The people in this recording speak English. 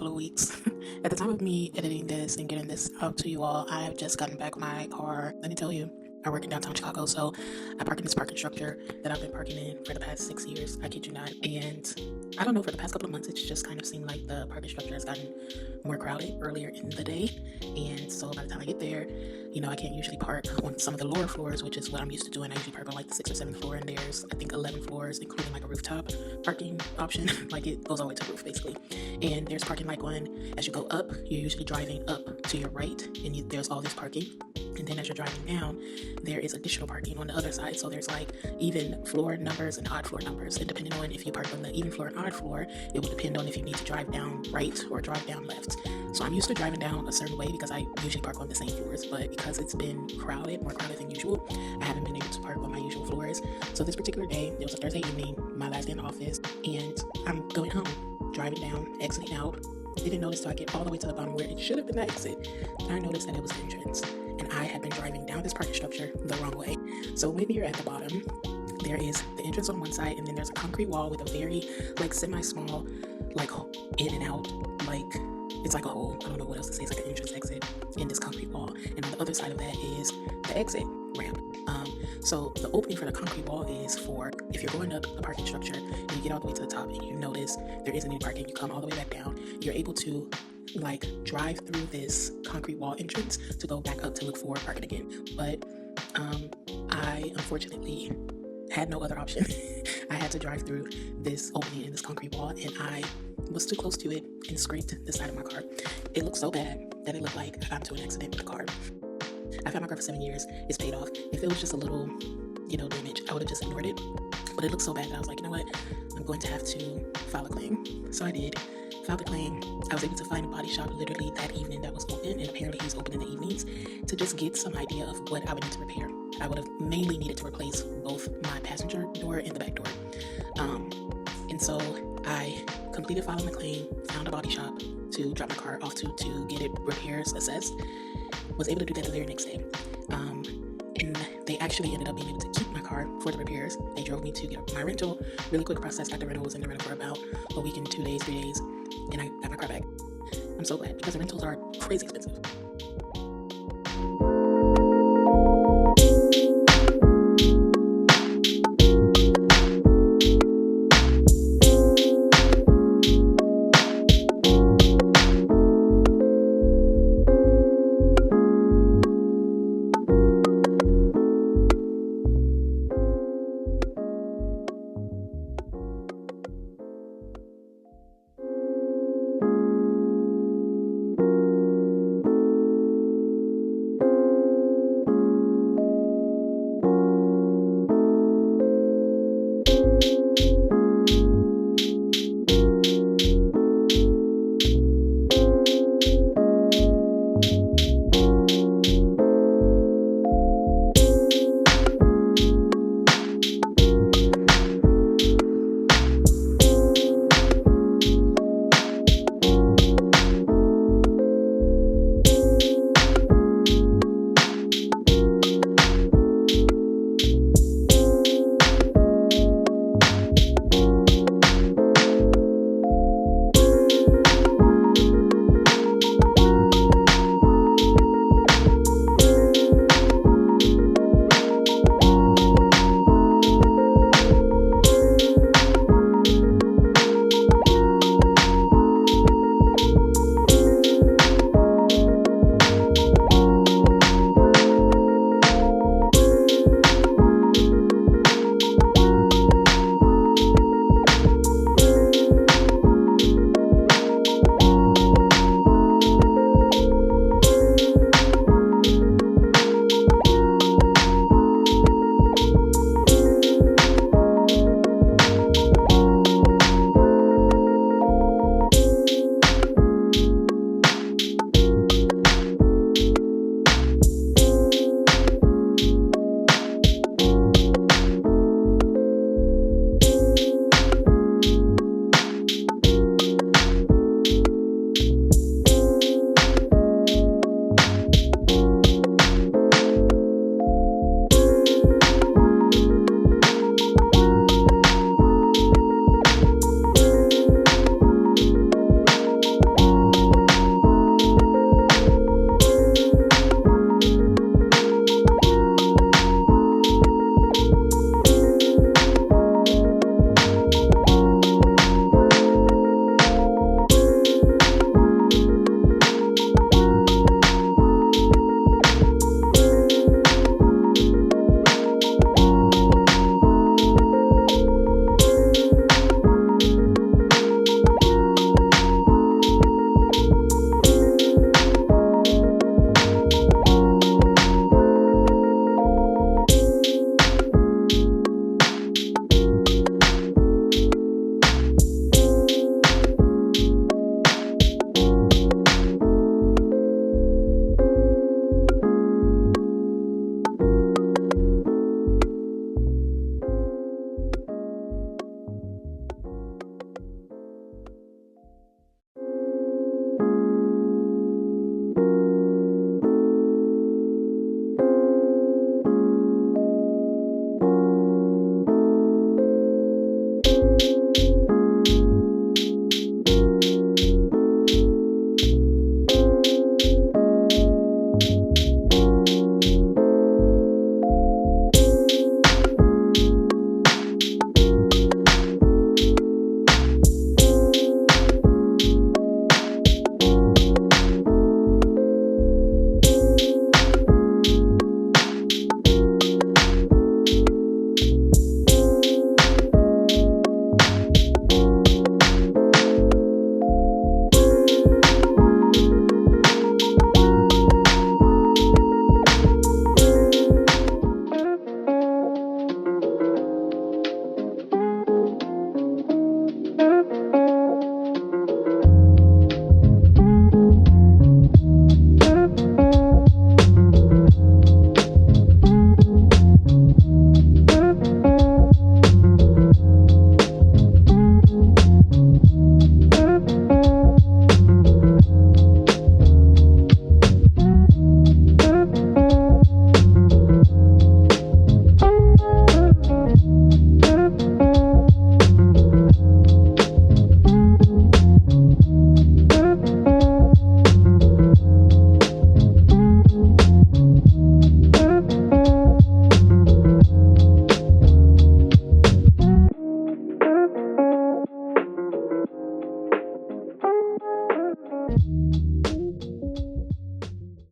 couple of weeks. At the time of me editing this and getting this out to you all, I have just gotten back my car. Let me tell you, I work in downtown Chicago, so I park in this parking structure that I've been parking in for the past 6 years. I kid you not. And I don't know, for the past couple of months, it's just kind of seemed like the parking structure has gotten more crowded earlier in the day. And so by the time I get there, I can't usually park on some of the lower floors, which is what I'm used to doing. I usually park on like the 6th or 7th floor, and there's, I think, 11 floors, including like a rooftop parking option. Like it goes all the way to the roof, basically. And there's parking like as you go up, you're usually driving up to your right, and there's all this parking. And then as you're driving down, there is additional parking on the other side. So there's like even floor numbers and odd floor numbers. And depending on if you park on the even floor and odd floor, it will depend on if you need to drive down right or drive down left. So I'm used to driving down a certain way because I usually park on the same floors. But because it's been crowded, more crowded than usual, I haven't been able to park on my usual floors. So this particular day, it was a Thursday evening, my last day in the office, and I'm going home, driving down, exiting out. Didn't notice till I get all the way to the bottom where it should have been the exit. And I noticed that it was the entrance. And I had been driving down this parking structure the wrong way. So maybe you're at the bottom. There is the entrance on one side, and then there's a concrete wall with a very semi-small in and out, it's like a hole. I don't know what else to say. It's like an entrance exit in this concrete wall. And on the other side of that is the exit ramp. So the opening for the concrete wall is for if you're going up a parking structure and you get all the way to the top and you notice there isn't any parking, you come all the way back down, you're able to drive through this concrete wall entrance to go back up to look for parking again. But I unfortunately had no other option. I had to drive through this opening in this concrete wall, and I was too close to it and scraped the side of my car. It looked so bad that it looked like I got into an accident with the car. I've had my car for 7 years. It's paid off. If it was just a little, damage, I would have just ignored it. But it looked so bad that I was like, you know what? I'm going to have to file a claim. So I did. Filed a claim. I was able to find a body shop literally that evening that was open, and apparently he's open in the evenings, to just get some idea of what I would need to repair. I would have mainly needed to replace both my passenger door and the back door. And so I completed filing the claim, found a body shop to drop my car off to get it repairs assessed. Was able to do that the very next day. And they actually ended up being able to keep my car for the repairs. They drove me to get my rental. Really quick process. Got the rental. Was in the rental for about a week and 2 days, 3 days. And I got my car back. I'm so glad because the rentals are crazy expensive.